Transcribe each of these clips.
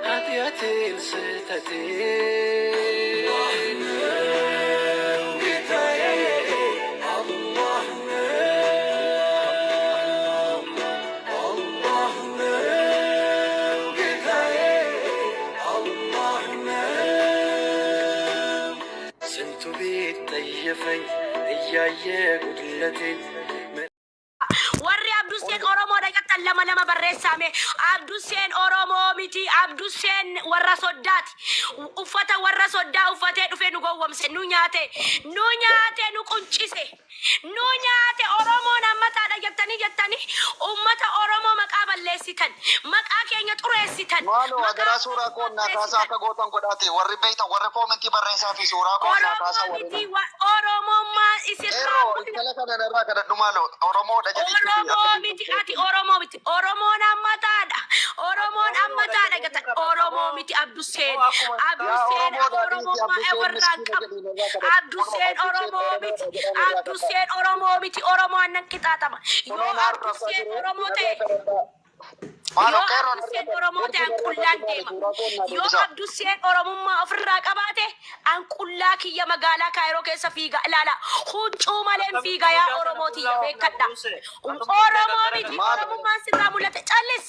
هديتي لستتي سنتو بيت طيفين إياي قدلتي warri Abduseen Oromoo dhaqatan lama barreessame. Abduseen Oromoo miti. Abduseen warra soddaati. Uffata warra soddaa uffatee dhufee nu gowwomse. Nu nyaate nu quncise. Nu nyaate Oromoon hammataadha jettanii ummata Oromoo maqaa balleessitan. Maqaa keenya xureessitan. Maalo agara suuraa koonnaa kaasaa akka gootan godhaate warri beeyta warri koomentii barreessaa fi suuraa koonnaa kaasaa warri Oromummaa isirraa kala kana irraa kadhadhu maalo Oromoodha jedhi. Oromoo miti ati Oromoo miti. Oromoon hammataadha. Oromoon hammataadha gata. Oromoo miti Abduseen. Abduseen Oromummaa warraan qabu. Abduseen Oromoo miti. Abduseen Oromoo miti. Oromoo annan qixaatama. Yoo Abduseen Oromoo ta'e yoo Abduseen Oromoo ta'e an qullaan deema. Yoo Abduseen Oromummaa ofirraa qabaate an qullaa kiyya magaalaa Kaayiroo keessa fiiga. Ilaala huccuu maleen fiiga yaa Oromooti beekadha. Oromoo miti. Oromummaan sirraa mul'ate callis.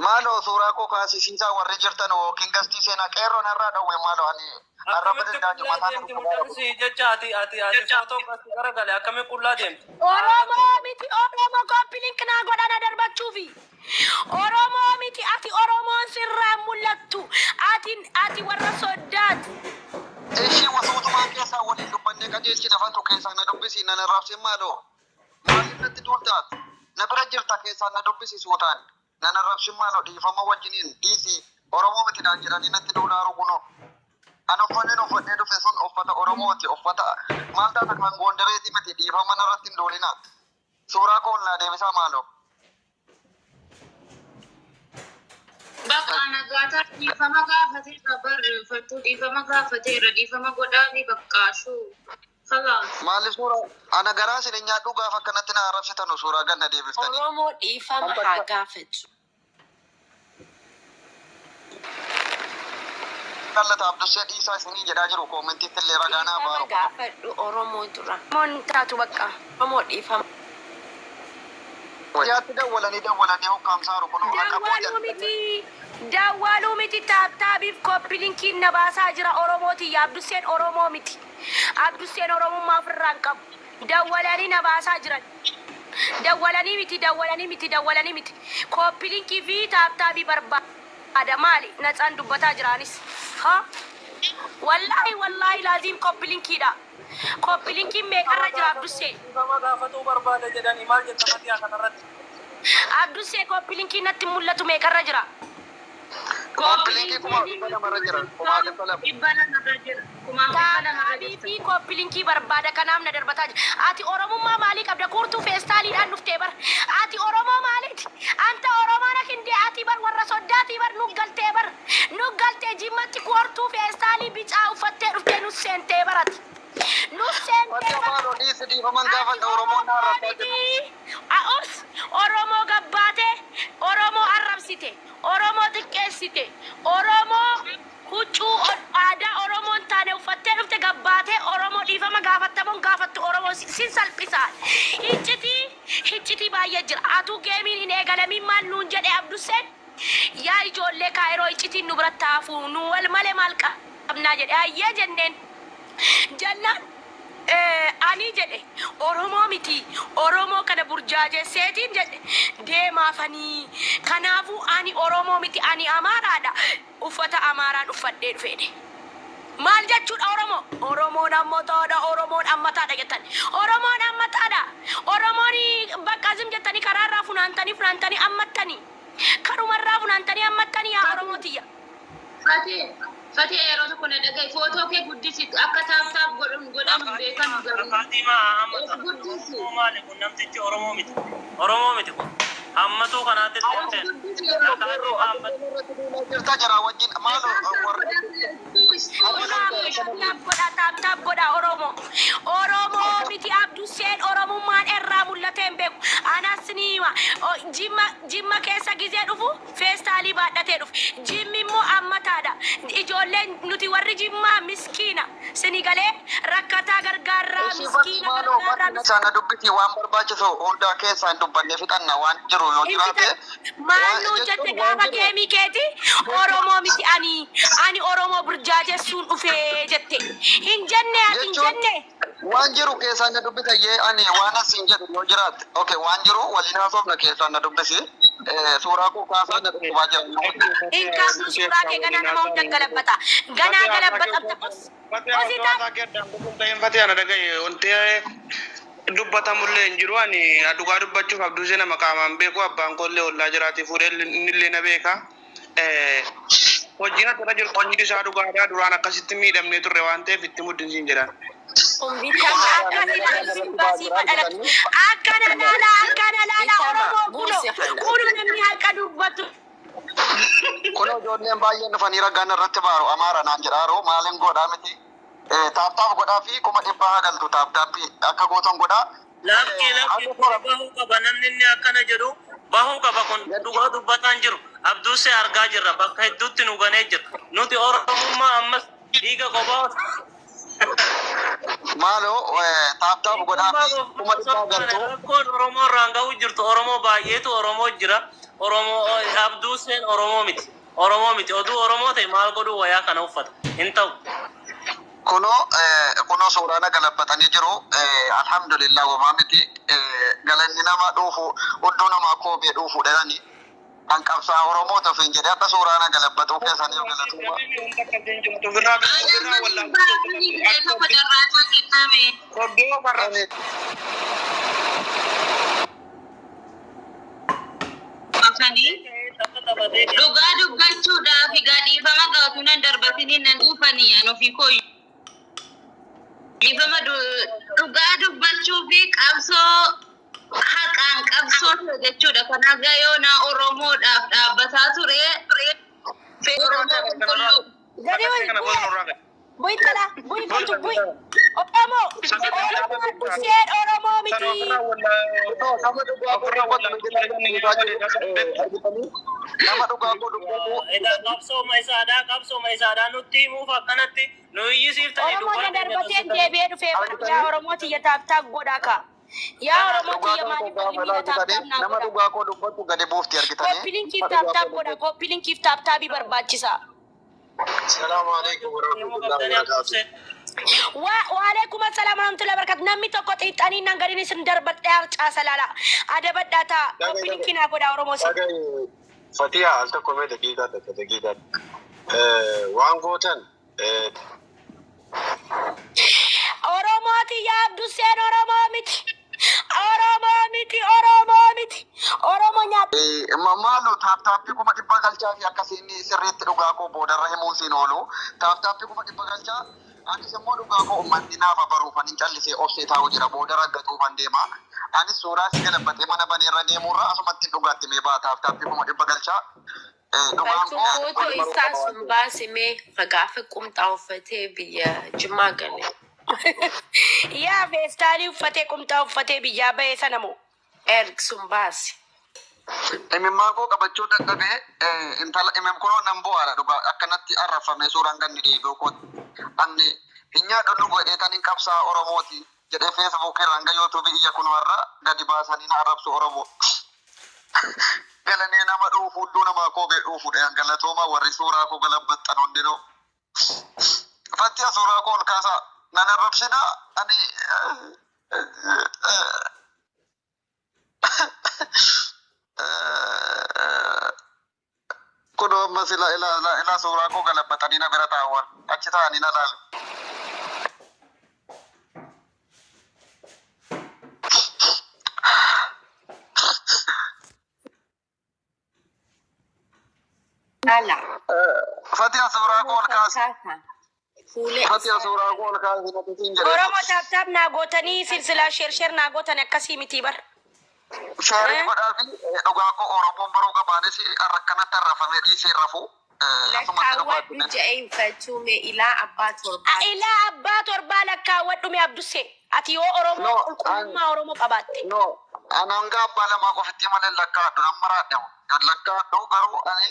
Maalo suuraa koo kaasisiisaa warri jirtan yookiin gastii seenaa qeerroon irraa dhawwe maalo ani arraba danda'u mataan si jecha ati footoo kasi garagale akkami qullaa deemti. Oromoo miti. Oromoo koppilink naa godhana darbachuufi. Oromoo miti ati Oromoon sirraa mul'attu. Ati warra soddaati. ishii wasuutumaan keessaa waliin dubbannee qajeelchi nafatu keessaa na dubbisi na raabsin maalo maaliif natti duultaat na bira jirta keessaa na dubbisi suutaan na raabsin maalo dhiifama wajjiniin dhiisi Oromoo miti dhaan jedhanii natti duulaaru kunoo ana uffannee dhufe sun uffata Oromooti uffata maal taata kan goondareeti miti dhiifama narratti hin duulina suuraa koonnaa deebisaa maalo. Bakka nagaata dhiifama gaafatee qabar fattuu dhiifama gaafatee irra dhiifama godhaanii bakkaashuu kalaas. Maaliif suuraa ana garaa isin nyaadhu gaafa akkanatti na arrabsitan suuraa ganna deebiftanii. Oromoo dhiifama haa gaafatu. Kallata Abduseen Isaa isinii jedhaa jiru koomentii illee ragaanaa baaru. Gaafadhu Oromoo dura. Oromoon taatu bakka. Oromoo dhiifama. Yaatti dawwalanii hokkaamsaaru kunoo akka Dawwaluu miti taataabiif koppiliinkiin na baasaa jira Oromooti. Abduseen Oromoo miti. Abduseen Oromummaa ofirraa hin qabu. Dawwalanii na baasaa jiran. Dawwalanii miti. Koppiliinkii fi taataabii barbaada maali? Natsaan dubbataa jiraanis. Wallahi laazim koppiliinkiidha. Koppiliinkiin meeqarra jira Abduseen? Dhiifama gaafatuu barbaada jedhanii maal jettamati haa kanarratti. Abduseen koppiliinkii natti mul'atu meeqarra jira? Koppiliinkii kuma namarra jira. Taataabii fi koppiliinkii barbaada kanaaf na darbataa jira. Ati Oromummaa maalii qabda? Kurtuu feestaaliidhaan dhuftee bar. Ati Oromoo maaliiti? Anta Oromoon hindee ati bar warra soddaatii bar nuggaltee bar. Nuggaltee jimmatti kurtuu feestaalii bicaa uffattee dhuftee nus seentee barati. Oromoo gabbaate, Oromoo arrabsite, Oromoo xiqqeessite, Oromoo huccuu aadaa Oromoon taane uffattee dhufte gabbaate, Oromoo dhiifama gaafattamuun gaafattu Oromoo sin salphisaa. Hiccitii baay'ee jira. Atuu geemiin hin eegalamin maal nuun jedhe Abduseen? Yaa ijoollee Kaayiroo iccitiin nu biratti haafuu nu wal malee maal qabnaa jedhe ayyee jenneen. Jallaan ani jedhe Oromoo miti. Oromoo kana burjaajesseetiin jedhe deemaafanii. Kanaafuu ani Oromoo miti ani Amaaraadha. Uffata Amaaraan uffadhee dhufeedhe. Maal jechuudha Oromoo? Oromoon ammataadha. Oromoon ammataadha jettan. Oromoon ammataadha. Oromoon bakka azim jettanii karaarraa funaantanii ammattanii. Karumarraa funaantanii ammattanii yaa Oromootiyya. Fatih yeroo tokko na dhagaye footoo kee guddisitu akka taaf godhamu beekamu garuu. Faatimaa ammata. Maali kun namtichi Oromoo miti kun. Hammatuu kanaatti jirta jara wajjin maalo taap godha Oromoo miti Abduseen Gizeen Oromummaan irraa mul'atee hin beeku. Anas ni hima. Jimma keessa gizee dhufu feestaalii baadhatee dhufu. Jimmi immoo ammataadha. Ijoolleen nuti warri Jimmaa miskiina. Sini galee rakkataa gargaarraa miskiina gargaarraa. Sana dubbiti waan barbaachisu hunda keessaan dubbanne fixanna waan jiru yoo jiraate. Maannu jette gaafa keemii keeti Oromoo miti ani Oromoo burjaajessuun dhufee jette. Hin jenne. Waan jiru keessaan na dubbisa yee ani waan asin jedhu yoo jiraate. Okay waan jiru waliin haasofna keessaan na dubbisi. Suuraa koo kaasaan na dubbaa jira. In kaasnu suuraa kee ganaa nama hunda galabbata. Ganaa galabbatamte dubbata mullee hin jiru ani dhugaa dubbachuuf abduu seenaa maqaamaan beeku abbaan kollee ollaa jiraati fuudhee innillee na beeka hojiin akka jiru hojii isaa dhugaadhaa duraan akkasitti miidhamnee turre waan ta'eef itti muddinsiin jedhan. Akkana laala Oromoo kuno namni harka dubbatu. Kuno ijoolleen baay'een dhufanii ragaan irratti baaru amaara naan jedhaaroo maaliin godhaa miti. Taaptaaf godhaa fi kuma dhibbaa galtu taaptaappi akka gootan godhaa. Laafkii bahuu qaba namni inni akkana jedhu bahuu qaba kun dhugaa dubbataan jiru abduusee argaa jirra bakka hedduutti nu ganee jira nuti Oromummaa ammas dhiiga qophaa Maaloo taaptaaf godhaa fi kuma dhibbaa galtu. Rakkoon Oromoo irraan gahuu jirtu Oromoo baay'eetu Oromoo jira Oromoo abduuseen Oromoo miti oduu Oromoo ta'e maal godhuu wayaa kana uffata hin ta'u. Kuno suuraa galabbatanii jiru alhamdulillah wamaa miti galanni nama dhuufu hudduu nama koomee dhuufu dhalanii kan qabsaa Oromoo ta'uuf jedhee akka suuraa galabbatu keessanii yoo galatuma. Dhugaa dubbachuudhaaf gadhiifama gaafuu nan darbatanii nan dhuufanii an ofii koo dhiifama dhugaa dubbachuu fi qabsoo haqaan qabsoo jechuudha. Kanaaf yoo na Oromoodhaaf dhaabbataa ture Oromoo qulqulluu. Boy kala, boy kontu boy. Oromoo seed Oromoo miti. Nama dhugaa godhu. Qabsoo maisaadhaa nutti himuuf akkanatti nu iyyisiiftanii Oromoo darbateen deebi'ee dhufee yaa Oromoo tiyya taaptaaf godhaa ka. Yaa Oromoo tiyya maaliif nama dhugaa godhu dubbatu gadi buufti argitanii. Koppilinkiif taaptaaf godha. Koppilinkiif taaptaabii barbaachisa. Assalamu alaikum warahmatullahi wabarakatuh. Waalaikum assalam warahmatullahi wabarakatuh. Namni tokko xiixanii nan gadiin isin darbadhee harcaasa laala. Adabadhaataa koppilinkiin haa godhaa Oromoo si. Fatiha al tokko mee daqiiqaa. Waan gootan Oromooti yaa Abduseen Oromoo miti. Oromoo nyaata. Maaloo taaptaappii kuma dhibba galchaa fi akkasiin sirriitti dhugaa koo boodarra himuun siin oolu. Taaptaappii kuma dhibba galchaa anis immoo dhugaa koo uummanni naafa baruuf ani callisee obsee taa'u jira boodarra gatuufan deema. Anis suuraa si galabbatee mana baneerra deemurra asumatti dhugaatti mee baa taaptaappii kuma dhibba galchaa. Foto isaa sun baasimee gaafa qumxaa uffatee biyya Jimmaa galee. Yaa feestaalii uffatee qumxaa uffatee biyyaa bahee sana moo? Erg sun baasi. Imimmaa koo qabachuu dadhabee intala imim kunoo nan bu'aadha dhugaa akkanatti arrafamee suuraan ganni deebi'u kooti. Anni hin nyaadhu godheetan hin qabsaa Oromooti jedhee Facebook irraan ga YouTube iyya kunoo irra gadi baasanii na arrabsu Oromoo. Galanee nama dhuufu hudduu namaa koobee dhuufudha galatooma warri suuraa koo galabbattan hundinuu. Fattiya suuraa koo ol kaasaa nan arrabsina ani kuno ammas ila suuraa koo galabbatanii na bira taa'uwan achi ta'anii na laalu. Fatiha suuraa koo ol kaasa. Fatiha suuraa koo ol kaasa natiitiin jedhe. Oromoo taaptaap naa gootanii silsilaa sheer naa gootan akkasii miti bar. Sheerii godhaa fi dhugaa koo Oromoon baruu qabaanis rakkanatti arrafamee dhiisee rafu lakkaawwadhu je'een fachuume ilaa abbaa torbaa. Ilaa abbaa torbaa lakkaawwadhume Abduseen. Ati yoo Oromoo qulqullummaa Oromoo qabaatte. No, ananga abbaa lamaa qofitti malee lakkaadhu nama raadhamu. Lakkaadhu garuu ani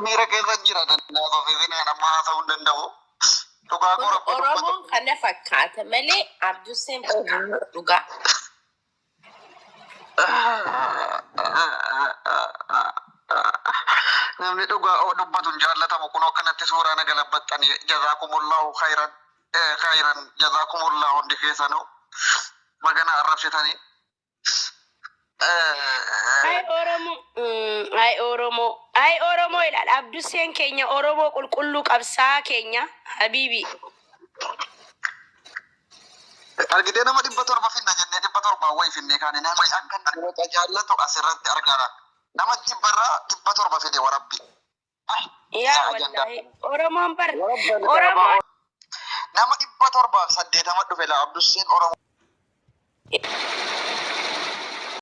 miira keessa jira danda'aa fi nama haasa'uu hin danda'u. Oromoon kana fakkaata malee Abduseen dhugaa. Namni dhugaa dubbatuun jaallatamu kun akkanatti suuraa nagalabbaxxanii jazaakumullahu khayran jazaakumullahu hundi keessanuu magana arrabsitanii. Ay Oromoo ilaal Abduseen keenya Oromoo qulqulluu qabsaa keenya Habibi. Argitee nama 700 finna jennee 700 wayi finne kaane nama akka namoota jaallatu asirratti argara. Nama 700 fide warabbi. Yaa wallahi Oromoon bar Oromoo nama 700 8 dhufe la Abduseen Oromoo.